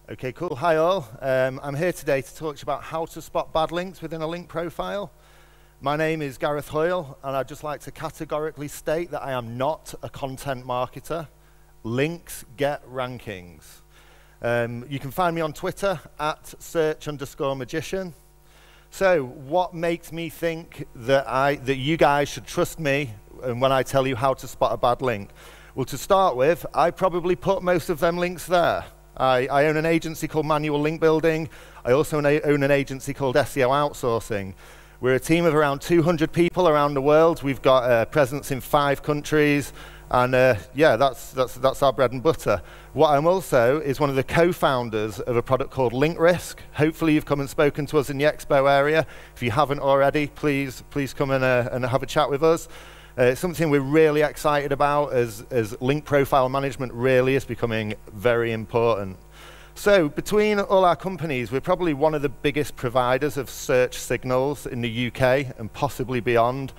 Okay, cool. Hi all. I'm here today to talk to you about how to spot bad links within a link profile. My name is Gareth Hoyle, and I'd just like to categorically state that I am not a content marketer. Links get rankings. You can find me on Twitter at @search_magician. So what makes me think that you guys should trust me when I tell you how to spot a bad link? Well, to start with, I probably put most of them links there. I own an agency called Manual Link Building. I also own an agency called SEO Outsourcing. We're a team of around 200 people around the world. We've got a presence in 5 countries, and yeah, that's our bread and butter. What I'm also is one of the co-founders of a product called Link Risk. Hopefully you've come and spoken to us in the Expo area. If you haven't already, please come and have a chat with us. It's something we're really excited about as link profile management really is becoming very important. So between all our companies, we're probably one of the biggest providers of search signals in the UK and possibly beyond.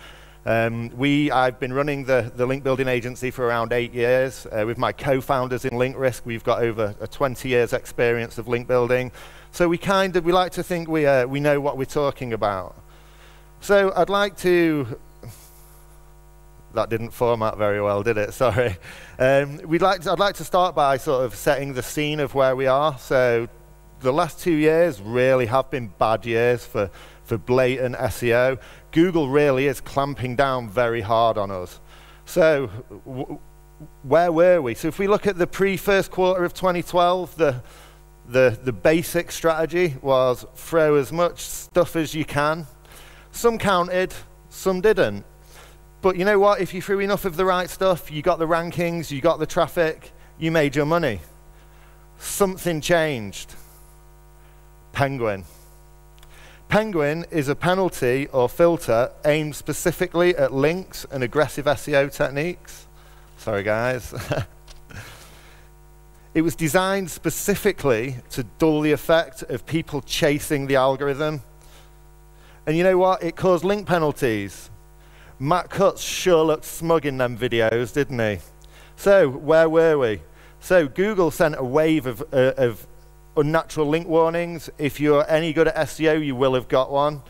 I've been running the link building agency for around 8 years. With my co-founders in Link Risk, we've got over 20 years experience of link building. So we like to think we know what we're talking about. So I'd like to... That didn't format very well, did it? Sorry. I'd like to start by sort of setting the scene of where we are. So the last 2 years really have been bad years for blatant SEO. Google really is clamping down very hard on us. So where were we? So if we look at the pre-first quarter of 2012, the basic strategy was throw as much stuff as you can. Some counted, some didn't. But you know what? If you threw enough of the right stuff, you got the rankings, you got the traffic, you made your money. Something changed. Penguin. Penguin is a penalty or filter aimed specifically at links and aggressive SEO techniques. Sorry, guys. It was designed specifically to dull the effect of people chasing the algorithm. And you know what? It caused link penalties. Matt Cutts sure looked smug in them videos, didn't he? So where were we? So Google sent a wave of unnatural link warnings. If you're any good at SEO, you will have got one.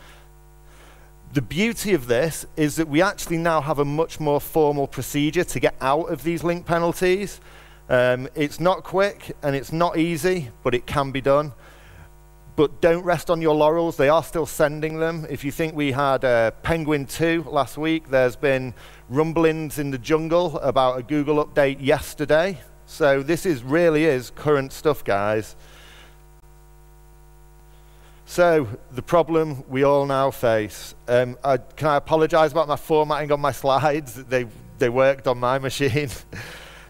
The beauty of this is that we actually now have a much more formal procedure to get out of these link penalties. It's not quick and it's not easy, but it can be done. But don't rest on your laurels, they are still sending them. If you think we had Penguin 2 last week, there's been rumblings in the jungle about a Google update yesterday. So this really is current stuff, guys. So the problem we all now face. Can I apologize about my formatting on my slides? They worked on my machine.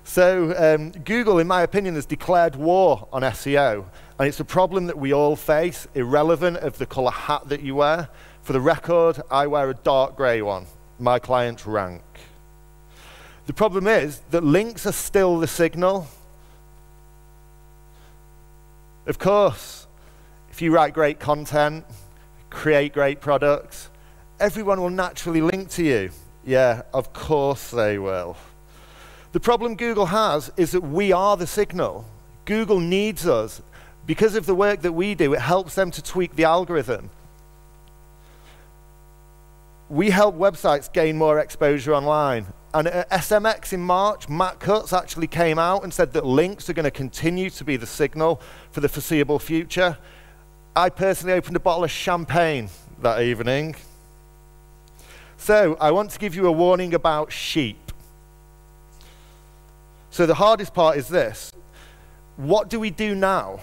So Google, in my opinion, has declared war on SEO. And it's a problem that we all face, irrelevant of the color hat that you wear. For the record, I wear a dark gray one. My clients rank. The problem is that links are still the signal. Of course, if you write great content, create great products, everyone will naturally link to you. Yeah, of course they will. The problem Google has is that we are the signal. Google needs us. Because of the work that we do, it helps them to tweak the algorithm. We help websites gain more exposure online. And at SMX in March, Matt Cutts actually came out and said that links are going to continue to be the signal for the foreseeable future. I personally opened a bottle of champagne that evening. So I want to give you a warning about sheep. So the hardest part is this. What do we do now?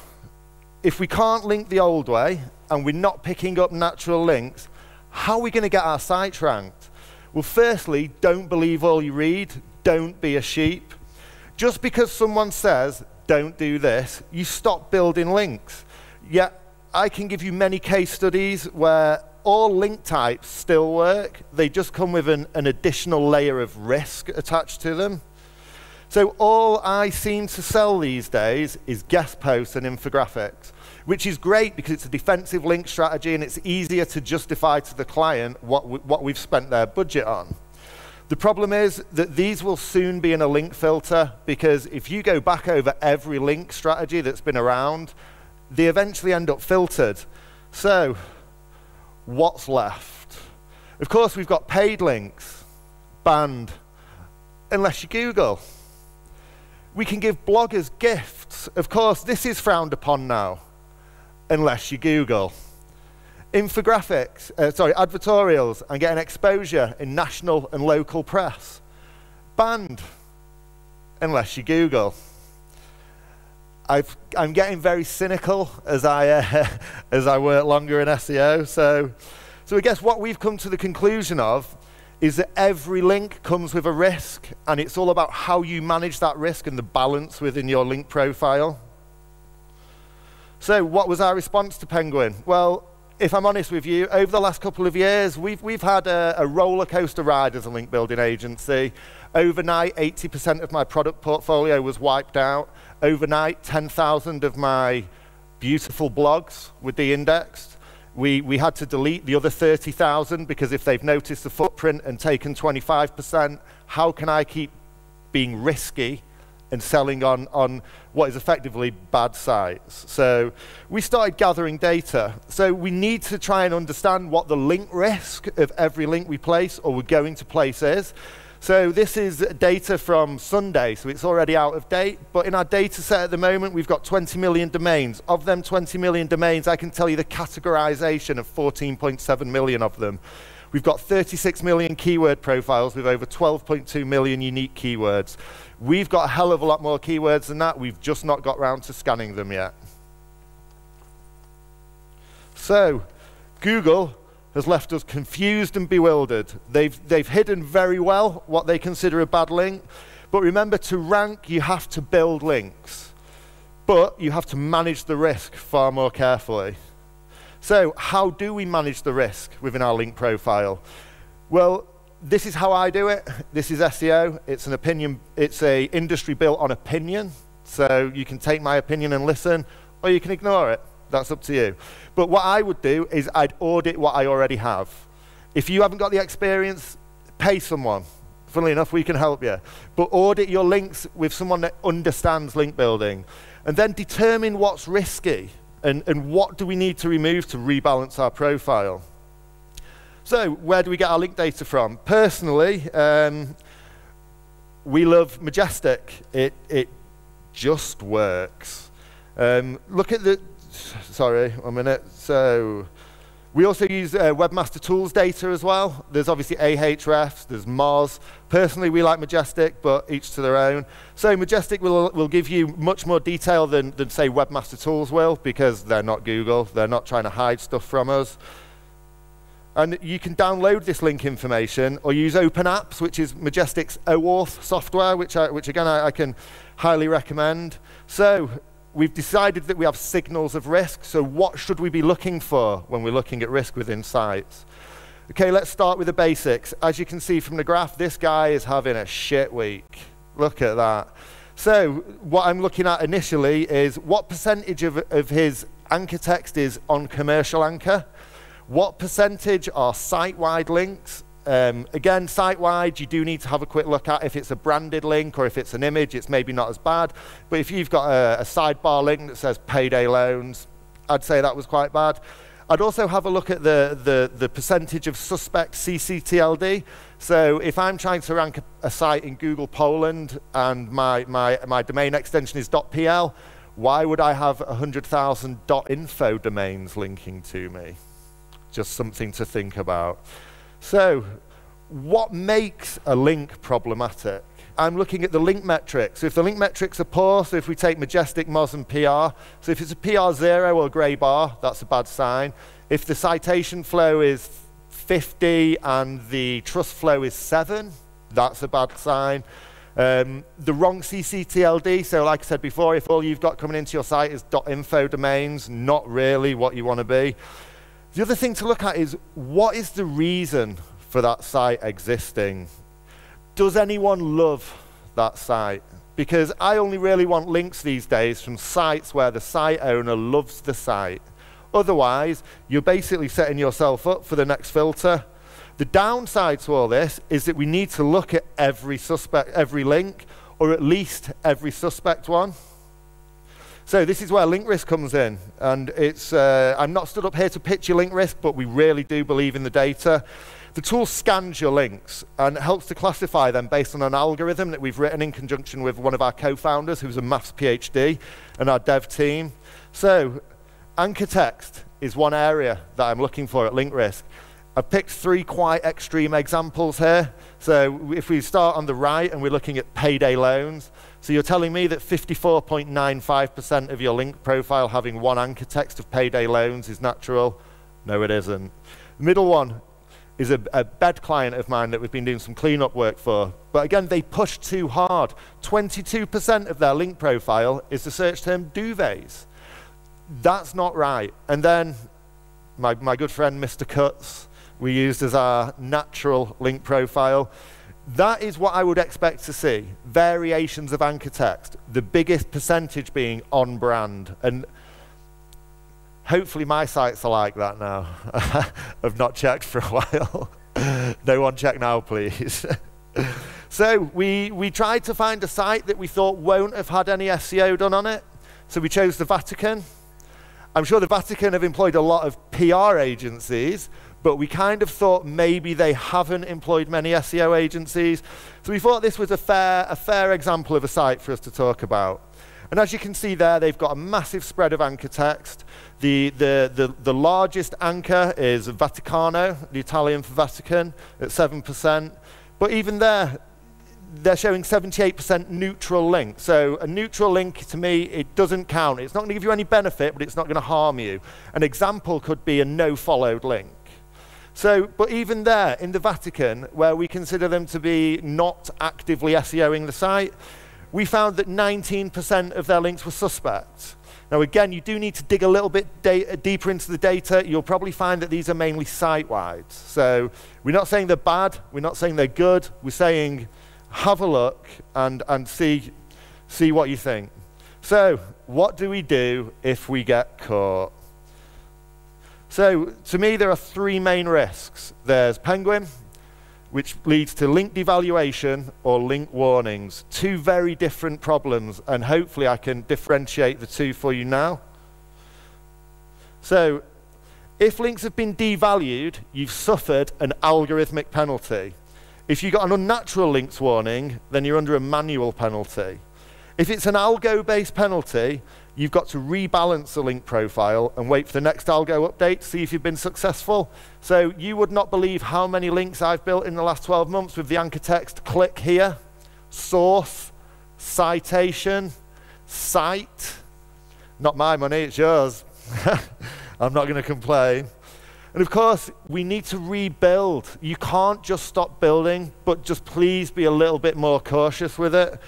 If we can't link the old way and we're not picking up natural links, how are we going to get our sites ranked? Well, firstly, don't believe all you read. Don't be a sheep. Just because someone says, don't do this, you stop building links. Yet, I can give you many case studies where all link types still work. They just come with an additional layer of risk attached to them. So all I seem to sell these days is guest posts and infographics, which is great because it's a defensive link strategy and it's easier to justify to the client what we've spent their budget on. The problem is that these will soon be in a link filter because if you go back over every link strategy that's been around, they eventually end up filtered. So, what's left? Of course, we've got paid links, banned, unless you Google. We can give bloggers gifts. Of course, this is frowned upon now, unless you Google. Infographics, advertorials, and getting exposure in national and local press. Banned, unless you Google. I'm getting very cynical as I work longer in SEO. So I guess what we've come to the conclusion of is that every link comes with a risk, and it's all about how you manage that risk and the balance within your link profile. So what was our response to Penguin? Well, if I'm honest with you, over the last couple of years, we've had a roller coaster ride as a link building agency. Overnight, 80% of my product portfolio was wiped out. Overnight, 10,000 of my beautiful blogs were de-indexed. We had to delete the other 30,000 because if they've noticed the footprint and taken 25%, how can I keep being risky and selling on what is effectively bad sites? So we started gathering data. So we need to try and understand what the link risk of every link we place or we're going to place is. So this is data from Sunday, so it's already out of date. But in our data set at the moment, we've got 20 million domains. Of them 20 million domains, I can tell you the categorization of 14.7 million of them. We've got 36 million keyword profiles with over 12.2 million unique keywords. We've got a hell of a lot more keywords than that. We've just not got round to scanning them yet. So Google has left us confused and bewildered. They've hidden very well what they consider a bad link. But remember, to rank, you have to build links. But you have to manage the risk far more carefully. So how do we manage the risk within our link profile? Well, this is how I do it. This is SEO. It's an opinion. It's an industry built on opinion. So you can take my opinion and listen, or you can ignore it. That's up to you. But what I would do is I'd audit what I already have. If you haven't got the experience, pay someone. Funnily enough, we can help you. But audit your links with someone that understands link building. And then determine what's risky and what do we need to remove to rebalance our profile. So where do we get our link data from? Personally, we love Majestic. It just works. Look at the... Sorry, 1 minute. So we also use Webmaster Tools data as well. There's obviously Ahrefs, there's Moz. Personally, we like Majestic, but each to their own. So Majestic will give you much more detail than say, Webmaster Tools will, because they're not Google. They're not trying to hide stuff from us. And you can download this link information or use Open Apps, which is Majestic's OAuth software, which again, I can highly recommend. So we've decided that we have signals of risk, so what should we be looking for when we're looking at risk within sites? Okay, let's start with the basics. As you can see from the graph, this guy is having a shit week. Look at that. So what I'm looking at initially is what percentage of his anchor text is on commercial anchor, what percentage are site-wide links. Again, site-wide, you do need to have a quick look at if it's a branded link or if it's an image, it's maybe not as bad. But if you've got a sidebar link that says payday loans, I'd say that was quite bad. I'd also have a look at the percentage of suspect CCTLD. So if I'm trying to rank a site in Google Poland and my domain extension is .pl, why would I have 100,000 .info domains linking to me? Just something to think about. So what makes a link problematic? I'm looking at the link metrics. So if the link metrics are poor, so if we take Majestic, Moz, and PR, so if it's a PR 0 or grey bar, that's a bad sign. If the citation flow is 50 and the trust flow is 7, that's a bad sign. The wrong CCTLD, so like I said before, if all you've got coming into your site is .info domains, not really what you want to be. The other thing to look at is, what is the reason for that site existing? Does anyone love that site? Because I only really want links these days from sites where the site owner loves the site. Otherwise, you're basically setting yourself up for the next filter. The downside to all this is that we need to look at every link, or at least every suspect one. So this is where link risk comes in, and I'm not stood up here to pitch your link risk, but we really do believe in the data. The tool scans your links and helps to classify them based on an algorithm that we've written in conjunction with one of our co-founders, who's a maths PhD, and our dev team. So anchor text is one area that I'm looking for at link risk. I've picked 3 quite extreme examples here. So if we start on the right and we're looking at payday loans, so you're telling me that 54.95% of your link profile having one anchor text of payday loans is natural? No, it isn't. The middle one is a bed client of mine that we've been doing some cleanup work for. But again, they push too hard. 22% of their link profile is the search term duvets. That's not right. And then my good friend, Mr. Cuts, we used as our natural link profile. That is what I would expect to see. Variations of anchor text, the biggest percentage being on brand. And hopefully my sites are like that now. I've not checked for a while. No one check now, please. So we tried to find a site that we thought won't have had any SEO done on it. So we chose the Vatican. I'm sure the Vatican have employed a lot of PR agencies, but we kind of thought maybe they haven't employed many SEO agencies. So we thought this was a fair example of a site for us to talk about. And as you can see there, they've got a massive spread of anchor text. The largest anchor is Vaticano, the Italian for Vatican, at 7%. But even there, they're showing 78% neutral link. So a neutral link, to me, it doesn't count. It's not going to give you any benefit, but it's not going to harm you. An example could be a no-followed link. So, but even there, in the Vatican, where we consider them to be not actively SEOing the site, we found that 19% of their links were suspect. Now again, you do need to dig a little bit deeper into the data. You'll probably find that these are mainly site-wide. So we're not saying they're bad, we're not saying they're good, we're saying have a look and see what you think. So what do we do if we get caught? So to me, there are 3 main risks. There's penguin, which leads to link devaluation or link warnings. 2 very different problems, and hopefully I can differentiate the 2 for you now. So if links have been devalued, you've suffered an algorithmic penalty. If you got an unnatural links warning, then you're under a manual penalty. If it's an algo-based penalty, you've got to rebalance the link profile and wait for the next algo update to see if you've been successful. So you would not believe how many links I've built in the last 12 months with the anchor text, click here, source, citation, site. Not my money, it's yours. I'm not going to complain. And of course, we need to rebuild. You can't just stop building, but just please be a little bit more cautious with it.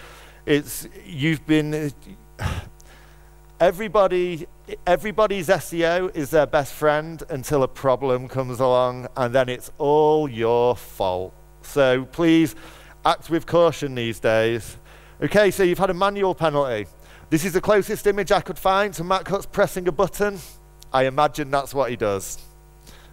Everybody's SEO is their best friend until a problem comes along, and then it's all your fault. So please act with caution these days. Okay, so you've had a manual penalty. This is the closest image I could find to Matt Cutts pressing a button. I imagine that's what he does.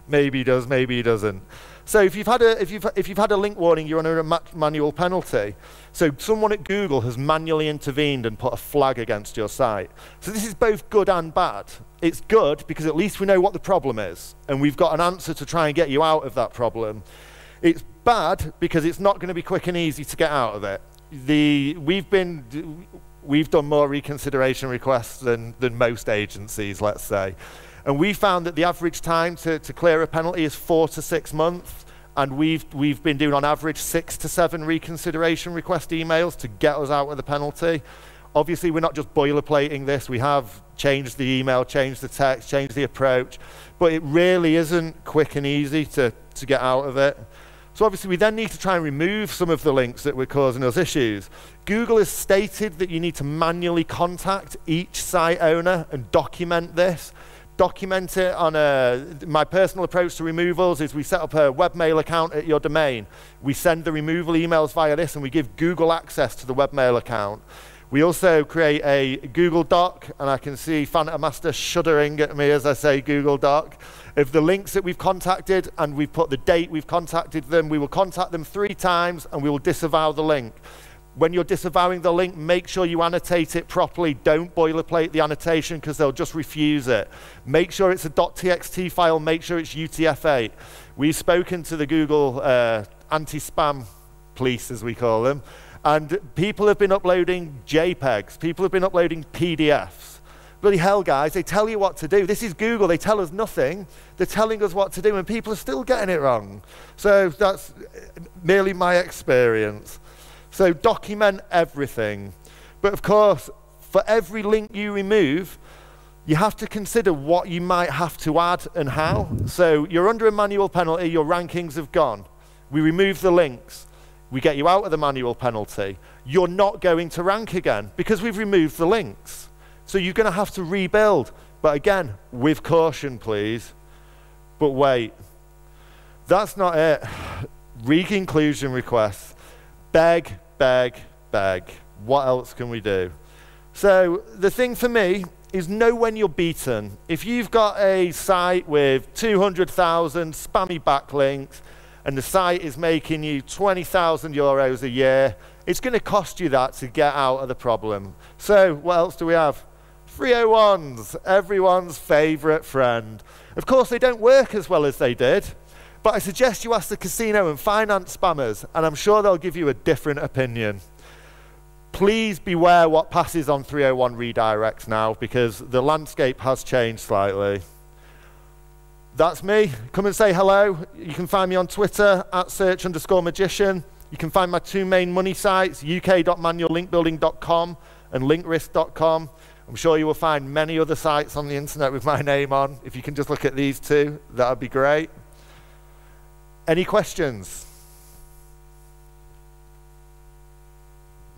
Maybe he does, maybe he doesn't. So if you've had a link warning, you're under a manual penalty. So someone at Google has manually intervened and put a flag against your site. So this is both good and bad. It's good because at least we know what the problem is, and we've got an answer to try and get you out of that problem. It's bad because it's not going to be quick and easy to get out of it. We've done more reconsideration requests than most agencies, let's say. And we found that the average time to clear a penalty is 4 to 6 months, and we've been doing on average 6 to 7 reconsideration request emails to get us out of the penalty. Obviously, we're not just boilerplating this. We have changed the email, changed the text, changed the approach, but it really isn't quick and easy to get out of it. So obviously, we then need to try and remove some of the links that were causing us issues. Google has stated that you need to manually contact each site owner and document this. Document it on my personal approach to removals is we set up a webmail account at your domain. We send the removal emails via this, and we give Google access to the webmail account. We also create a Google Doc, and I can see Phantom Master shuddering at me as I say Google Doc, of the links that we've contacted, and we've put the date we've contacted them. We will contact them 3 times, and we will disavow the link. When you're disavowing the link, make sure you annotate it properly. Don't boilerplate the annotation because they'll just refuse it. Make sure it's a .txt file. Make sure it's UTF-8. We've spoken to the Google anti-spam police, as we call them, and people have been uploading JPEGs. People have been uploading PDFs. Bloody hell, guys, they tell you what to do. This is Google. They tell us nothing. They're telling us what to do, and people are still getting it wrong. So that's merely my experience. So document everything. But of course, for every link you remove, you have to consider what you might have to add and how. So you're under a manual penalty, your rankings have gone. We remove the links. We get you out of the manual penalty. You're not going to rank again because we've removed the links. So you're going to have to rebuild. But again, with caution, please. But wait, that's not it. Re-inclusion requests. Beg, beg, beg. What else can we do? So the thing for me is know when you're beaten. If you've got a site with 200,000 spammy backlinks and the site is making you 20,000 euros a year, it's going to cost you that to get out of the problem. So what else do we have? 301s, everyone's favorite friend. Of course, they don't work as well as they did. But I suggest you ask the casino and finance spammers, and I'm sure they'll give you a different opinion. Please beware what passes on 301 redirects now, because the landscape has changed slightly. That's me. Come and say hello. You can find me on Twitter, @search_magician. You can find my two main money sites, uk.manuallinkbuilding.com and linkrisk.com. I'm sure you will find many other sites on the internet with my name on. If you can just look at these two, that would be great. Any questions?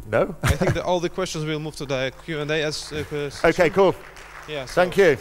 No? I think that all the questions will move to the Q&A as... Okay, cool. Yeah, so Thank you.